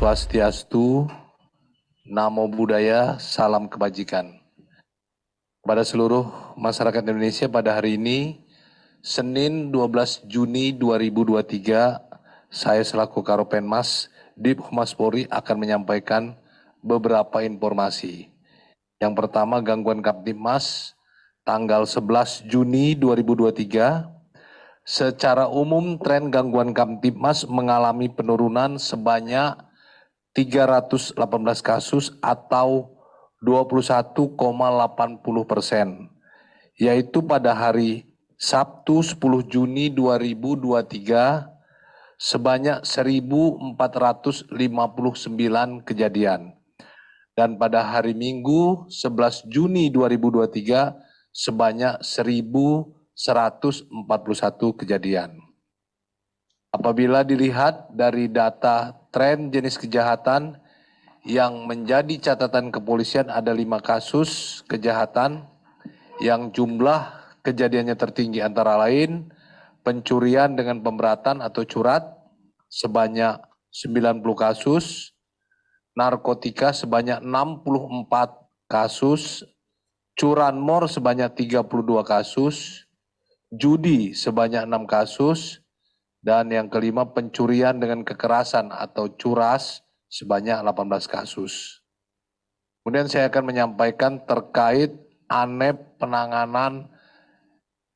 Swastiastu, Namo Buddhaya, Salam Kebajikan. Kepada seluruh masyarakat Indonesia pada hari ini, Senin 12 Juni 2023, saya selaku Karopenmas Dip Humas Polri akan menyampaikan beberapa informasi. Yang pertama, gangguan Kamtibmas tanggal 11 Juni 2023. Secara umum, tren gangguan Kamtibmas mengalami penurunan sebanyak 318 kasus atau 21,80%, yaitu pada hari Sabtu 10 Juni 2023 sebanyak 1.459 kejadian. Dan pada hari Minggu 11 Juni 2023 sebanyak 1.141 kejadian. Apabila dilihat dari data tren jenis kejahatan yang menjadi catatan kepolisian, ada 5 kasus kejahatan yang jumlah kejadiannya tertinggi antara lain pencurian dengan pemberatan atau curat sebanyak 90 kasus, narkotika sebanyak 64 kasus, curanmor sebanyak 32 kasus, judi sebanyak 6 kasus, dan yang kelima pencurian dengan kekerasan atau curas sebanyak 18 kasus. Kemudian saya akan menyampaikan terkait ANEP penanganan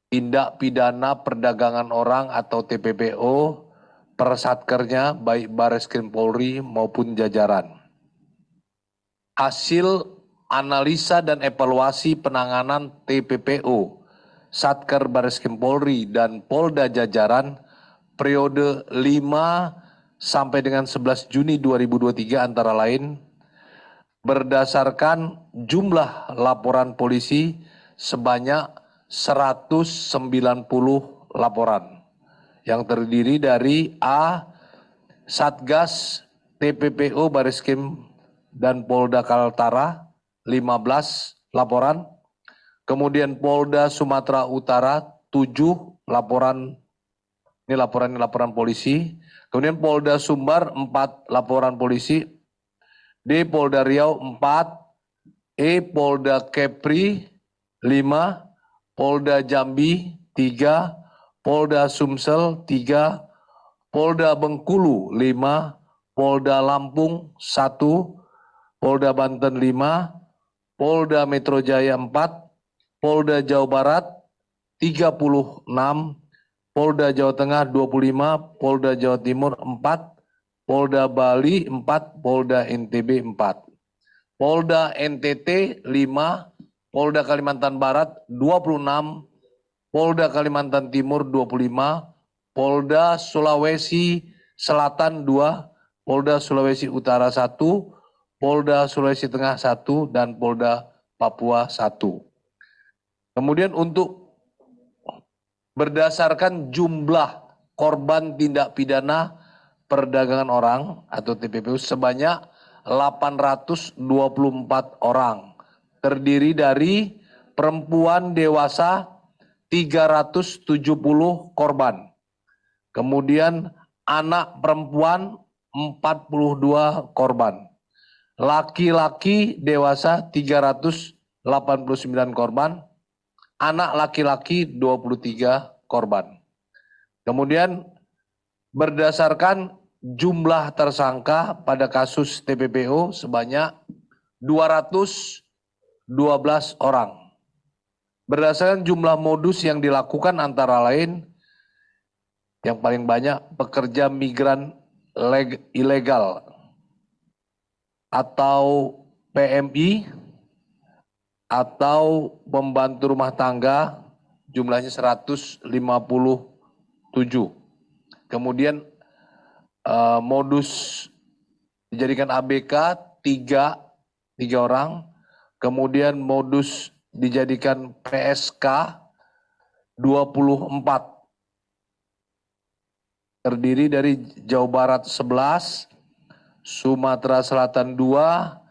tindak pidana perdagangan orang atau TPPO per Satkernya baik Bareskrim Polri maupun jajaran. Hasil analisa dan evaluasi penanganan TPPO Satker Bareskrim Polri dan Polda jajaran periode 5 sampai dengan 11 Juni 2023 antara lain berdasarkan jumlah laporan polisi sebanyak 190 laporan yang terdiri dari A. Satgas TPPO Bareskrim dan Polda Kaltara 15 laporan, kemudian Polda Sumatera Utara 7 laporan, ini laporan polisi, kemudian Polda Sumbar 4 laporan polisi, D. Polda Riau 4, E. Polda Kepri 5, Polda Jambi 3, Polda Sumsel 3, Polda Bengkulu 5, Polda Lampung 1, Polda Banten 5, Polda Metro Jaya 4, Polda Jawa Barat 36, Polda Jawa Tengah 25, Polda Jawa Timur 4, Polda Bali 4, Polda NTB 4, Polda NTT 5, Polda Kalimantan Barat 26, Polda Kalimantan Timur 25, Polda Sulawesi Selatan 2, Polda Sulawesi Utara 1, Polda Sulawesi Tengah 1, dan Polda Papua 1. Kemudian untuk berdasarkan jumlah korban tindak pidana perdagangan orang atau TPPO sebanyak 824 orang, terdiri dari perempuan dewasa 370 korban, kemudian anak perempuan 42 korban, laki-laki dewasa 389 korban, anak laki-laki 23 korban. Kemudian berdasarkan jumlah tersangka pada kasus TPPO sebanyak 212 orang. Berdasarkan jumlah modus yang dilakukan antara lain yang paling banyak pekerja migran ilegal atau PMI atau pembantu rumah tangga jumlahnya 157. Kemudian modus dijadikan ABK 3 orang, kemudian modus dijadikan PSK 24, terdiri dari Jawa Barat 11, Sumatera Selatan 2,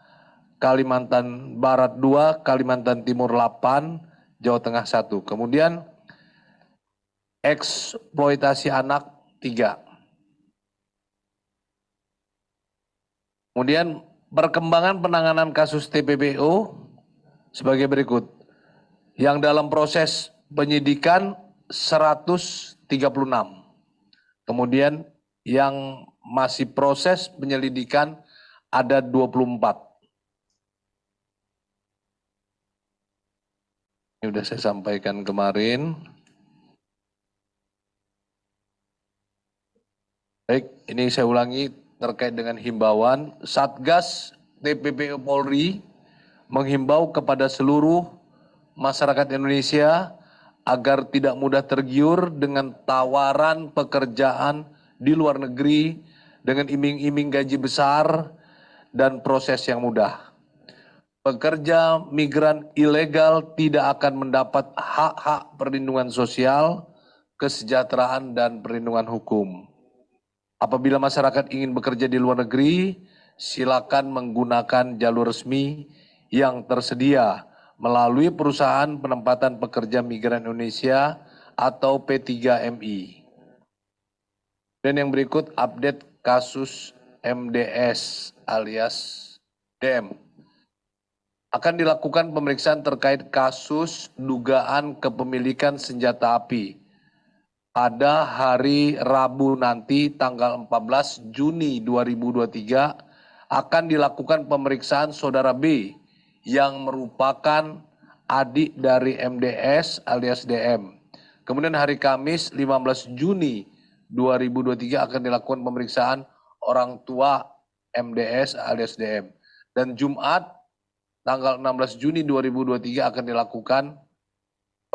Kalimantan Barat 2, Kalimantan Timur 8, Jawa Tengah 1. Kemudian eksploitasi anak 3. Kemudian perkembangan penanganan kasus TPPO sebagai berikut. Yang dalam proses penyidikan 136. Kemudian yang masih proses penyelidikan ada 24. Ini sudah saya sampaikan kemarin. Baik, ini saya ulangi terkait dengan himbauan. Satgas TPPO Polri menghimbau kepada seluruh masyarakat Indonesia agar tidak mudah tergiur dengan tawaran pekerjaan di luar negeri dengan iming-iming gaji besar dan proses yang mudah. Pekerja migran ilegal tidak akan mendapat hak-hak perlindungan sosial, kesejahteraan, dan perlindungan hukum. Apabila masyarakat ingin bekerja di luar negeri, silakan menggunakan jalur resmi yang tersedia melalui Perusahaan Penempatan Pekerja Migran Indonesia atau P3MI. Dan yang berikut update kasus MDS alias DM. Akan dilakukan pemeriksaan terkait kasus dugaan kepemilikan senjata api. Pada hari Rabu nanti tanggal 14 Juni 2023 akan dilakukan pemeriksaan saudara B yang merupakan adik dari MDS alias DM. Kemudian hari Kamis 15 Juni 2023 akan dilakukan pemeriksaan orang tua MDS alias DM. Dan Jumat tanggal 16 Juni 2023 akan dilakukan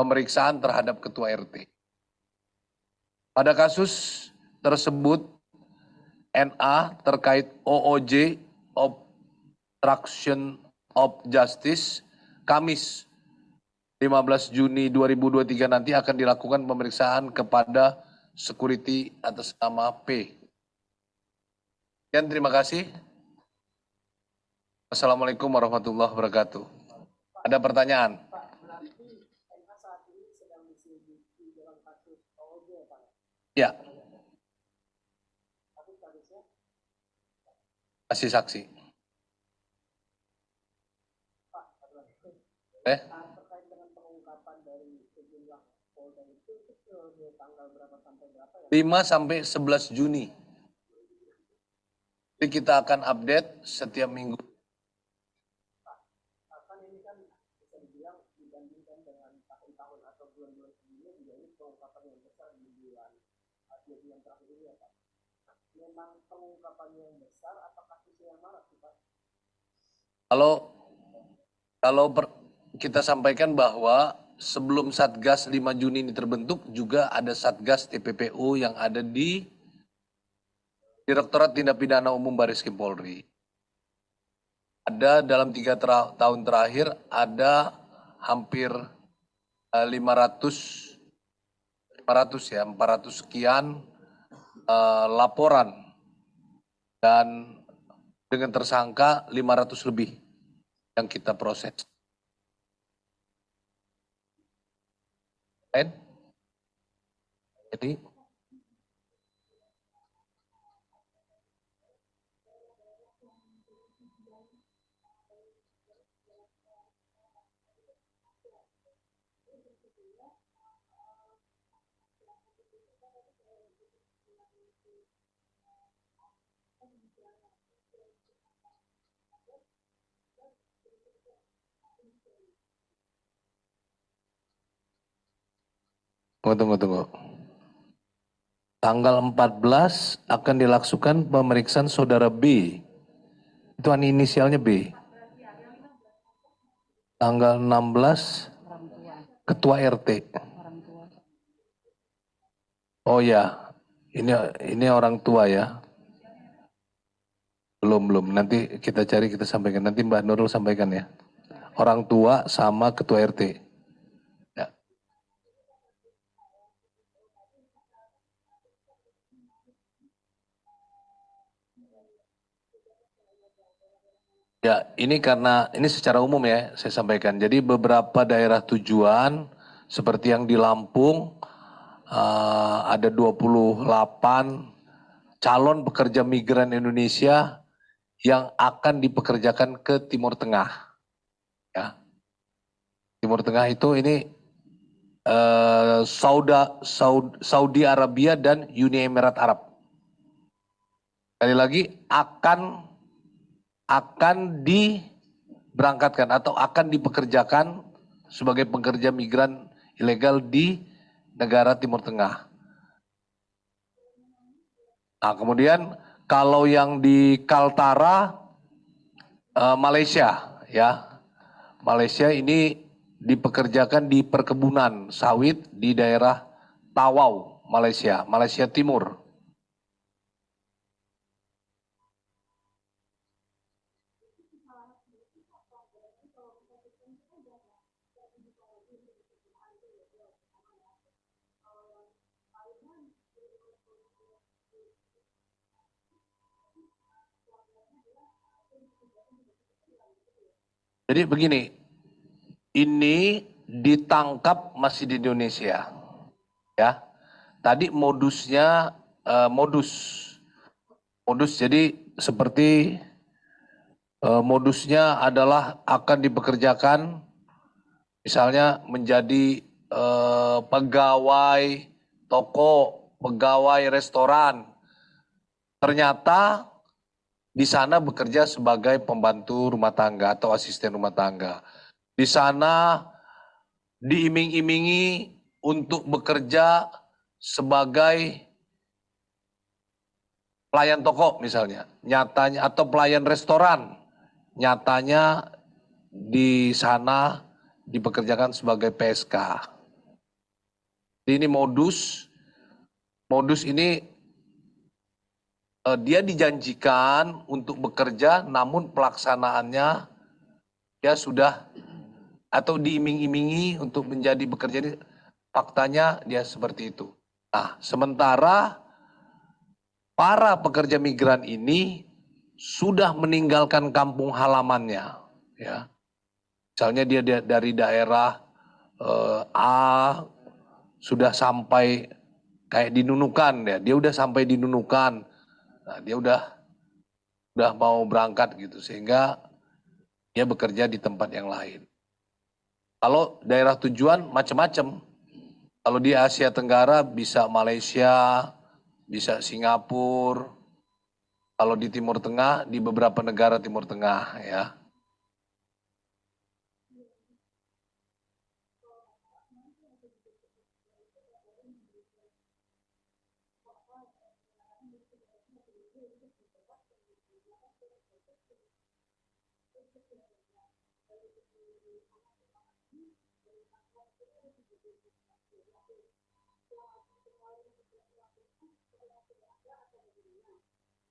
pemeriksaan terhadap Ketua RT. Pada kasus tersebut, NA terkait OOJ, Obstruction of Justice, Kamis 15 Juni 2023 nanti akan dilakukan pemeriksaan kepada security atas nama P. Dan terima kasih. Assalamualaikum warahmatullahi wabarakatuh. Ada pertanyaan? Ya. Masih saksi. Terkait dengan pengungkapan dari sejumlah polda itu tanggal berapa sampai berapa ya? 5 sampai 11 Juni. Jadi kita akan update setiap minggu. Kan ini kan bisa dibilang dibandingkan dengan tahun-tahun atau bulan-bulan sebelumnya juga ini pengungkapan yang besar di bulan yang terakhir ini ya Pak. Memang pengungkapan yang besar atau kasus yang mana sih Pak? Kalau kita sampaikan bahwa sebelum Satgas 5 Juni ini terbentuk juga ada Satgas TPPO yang ada di Direktorat Tindak Pidana Umum Bareskrim Polri. Ada dalam 3 tahun terakhir ada hampir 400 sekian laporan dan dengan tersangka 500 lebih yang kita proses. Jadi Tunggu. Tanggal 14 akan dilakukan pemeriksaan saudara B. Itu inisialnya B. Tanggal 16 Ketua RT. Oh ya, ini orang tua ya. Belum. Nanti kita cari, kita sampaikan. Nanti Mbak Nurul sampaikan ya. Orang tua sama Ketua RT. Ya, ini karena ini secara umum ya saya sampaikan. Jadi beberapa daerah tujuan seperti yang di Lampung ada 28 calon pekerja migran Indonesia yang akan dipekerjakan ke Timur Tengah. Ya. Timur Tengah itu ini Saudi Arabia dan Uni Emirat Arab. Sekali lagi akan diberangkatkan atau akan dipekerjakan sebagai pekerja migran ilegal di negara Timur Tengah. Nah, kemudian kalau yang di Kaltara, Malaysia, ya, Malaysia ini dipekerjakan di perkebunan sawit di daerah Tawau, Malaysia, Malaysia Timur. Jadi begini, ini ditangkap masih di Indonesia, ya. Tadi modusnya modus jadi seperti modusnya adalah akan dipekerjakan, misalnya menjadi pegawai toko, pegawai restoran. Ternyata di sana bekerja sebagai pembantu rumah tangga atau asisten rumah tangga. Di sana diiming-imingi untuk bekerja sebagai pelayan toko misalnya, nyatanya atau pelayan restoran, nyatanya di sana dipekerjakan sebagai PSK. Ini modus ini dia dijanjikan untuk bekerja, namun pelaksanaannya dia sudah atau diiming-imingi untuk menjadi bekerja, ini faktanya dia seperti itu. Nah, sementara para pekerja migran ini sudah meninggalkan kampung halamannya, ya. Misalnya dia dari daerah A sudah sampai kayak di Nunukan, ya, dia udah sampai di Nunukan, nah, dia udah mau berangkat gitu, sehingga dia bekerja di tempat yang lain. Kalau daerah tujuan macam-macam, kalau di Asia Tenggara bisa Malaysia, bisa Singapura, kalau di Timur Tengah, di beberapa negara Timur Tengah, ya.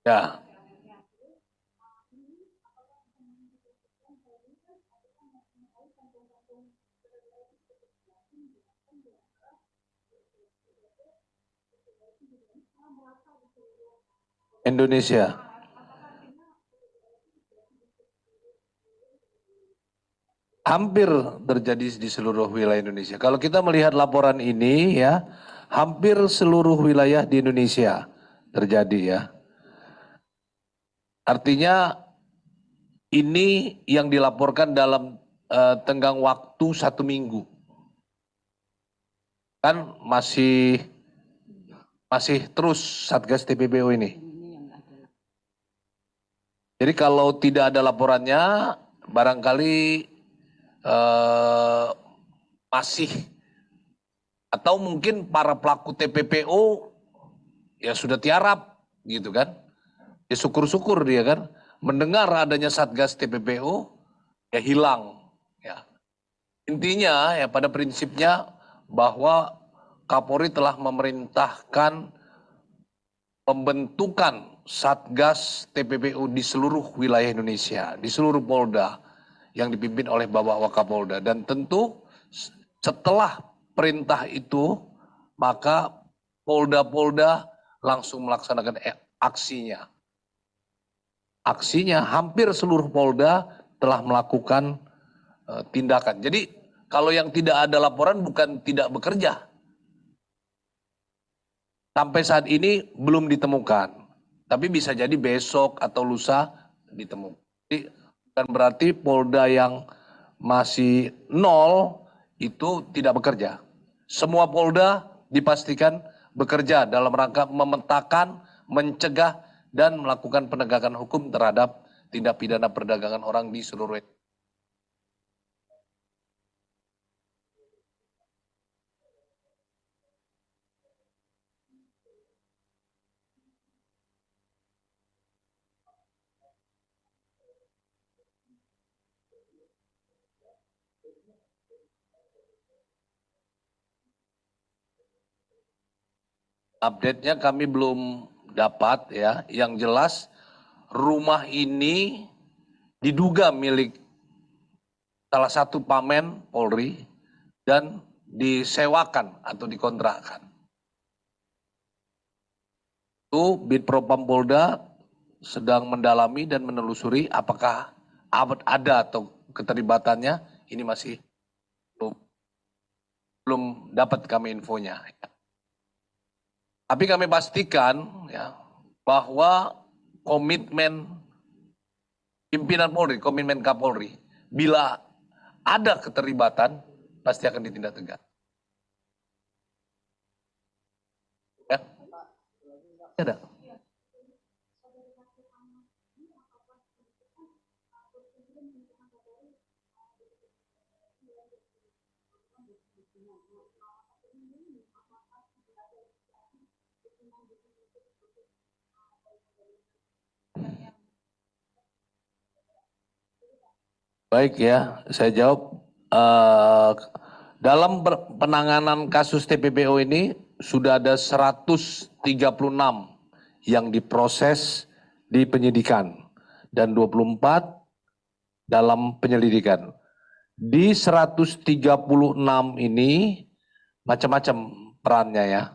Ya, Indonesia. Hampir terjadi di seluruh wilayah Indonesia. Kalau kita melihat laporan ini, ya, hampir seluruh wilayah di Indonesia terjadi, ya. Artinya ini yang dilaporkan dalam tenggang waktu 1 minggu. Kan masih terus Satgas TPPO ini. Jadi kalau tidak ada laporannya, barangkali masih, atau mungkin para pelaku TPPO ya sudah tiarap gitu kan. Ya syukur-syukur dia kan mendengar adanya Satgas TPPO ya hilang, ya. Intinya ya pada prinsipnya bahwa Kapolri telah memerintahkan pembentukan Satgas TPPO di seluruh wilayah Indonesia, di seluruh Polda yang dipimpin oleh Bapak Wakapolda. Dan tentu setelah perintah itu, maka Polda-Polda langsung melaksanakan aksinya. Aksinya hampir seluruh Polda telah melakukan tindakan. Jadi kalau yang tidak ada laporan bukan tidak bekerja. Sampai saat ini belum ditemukan. Tapi bisa jadi besok atau lusa ditemukan. Jadi, bukan berarti Polda yang masih nol itu tidak bekerja. Semua Polda dipastikan bekerja dalam rangka memetakan, mencegah, dan melakukan penegakan hukum terhadap tindak pidana perdagangan orang di seluruh Indonesia. Update-nya kami belum dapat ya. Yang jelas rumah ini diduga milik salah satu pamen Polri dan disewakan atau dikontrakkan. Itu Bitpropam Polda sedang mendalami dan menelusuri apakah ada atau keterlibatannya. Ini masih belum dapat kami infonya. Tapi kami pastikan ya, bahwa komitmen pimpinan Polri, komitmen Kapolri, bila ada keterlibatan pasti akan ditindak tegas. Ya. Ada. Baik ya, saya jawab. Dalam penanganan kasus TPPO ini sudah ada 136 yang diproses di penyidikan dan 24 dalam penyelidikan. Di 136 ini macam-macam perannya ya.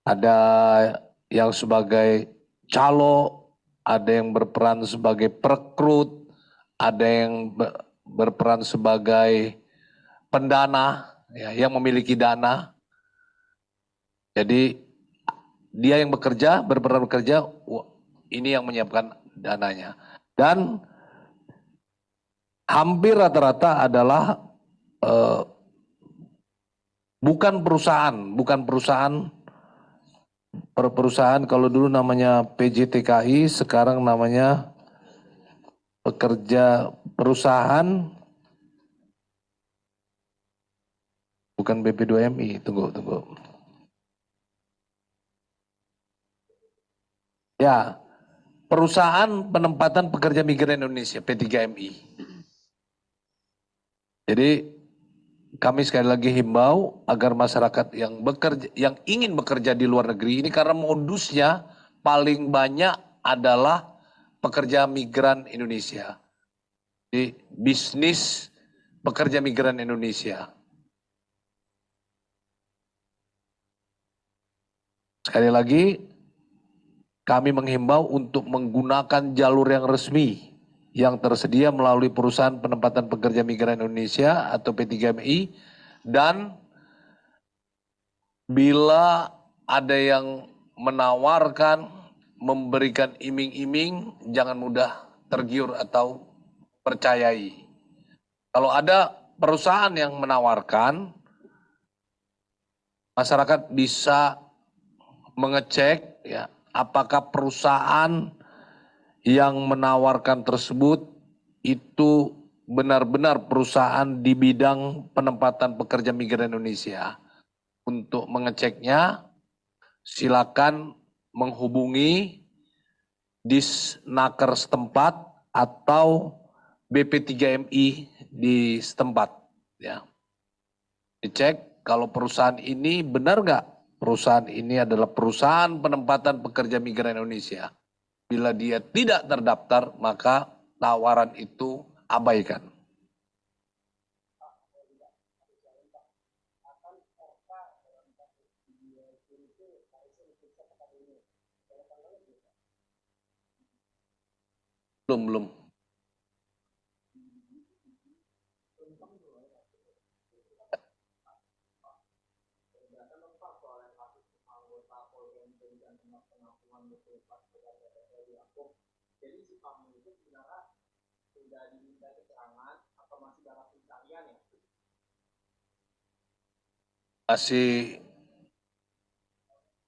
Ada yang sebagai calo, ada yang berperan sebagai perekrut, ada yang berperan sebagai pendana, ya, yang memiliki dana. Jadi dia yang bekerja, berperan bekerja, ini yang menyiapkan dananya. Dan hampir rata-rata adalah bukan perusahaan kalau dulu namanya PJTKI, sekarang namanya pekerja perusahaan, bukan BP2MI, tunggu. Ya, perusahaan penempatan pekerja migran Indonesia, P3MI. Jadi kami sekali lagi himbau agar masyarakat yang ingin bekerja di luar negeri ini, karena modusnya paling banyak adalah pekerja migran Indonesia. Di bisnis pekerja migran Indonesia. Sekali lagi kami menghimbau untuk menggunakan jalur yang resmi yang tersedia melalui perusahaan penempatan pekerja migran Indonesia atau P3MI, dan bila ada yang menawarkan, memberikan iming-iming, jangan mudah tergiur atau percayai. Kalau ada perusahaan yang menawarkan, masyarakat bisa mengecek ya, apakah perusahaan yang menawarkan tersebut itu benar-benar perusahaan di bidang penempatan pekerja migran Indonesia. Untuk mengeceknya, silakan menghubungi Disnaker setempat atau BP3MI di setempat. Ya. Dicek kalau perusahaan ini benar nggak? Perusahaan ini adalah perusahaan penempatan pekerja migran Indonesia. Bila dia tidak terdaftar, maka tawaran itu abaikan. Belum. Jadi si Pam itu sebenarnya sudah diminta keterangan atau masih dalam pencarian ya?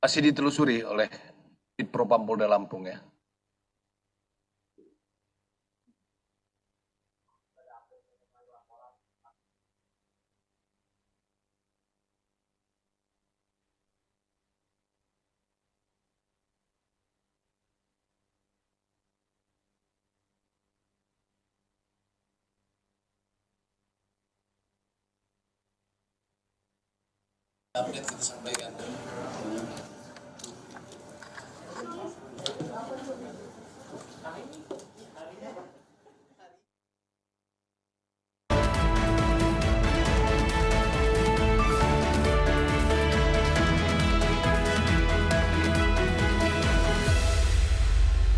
Masih ditelusuri oleh Ditpropam Polda Lampung ya. Update kita sampaikan.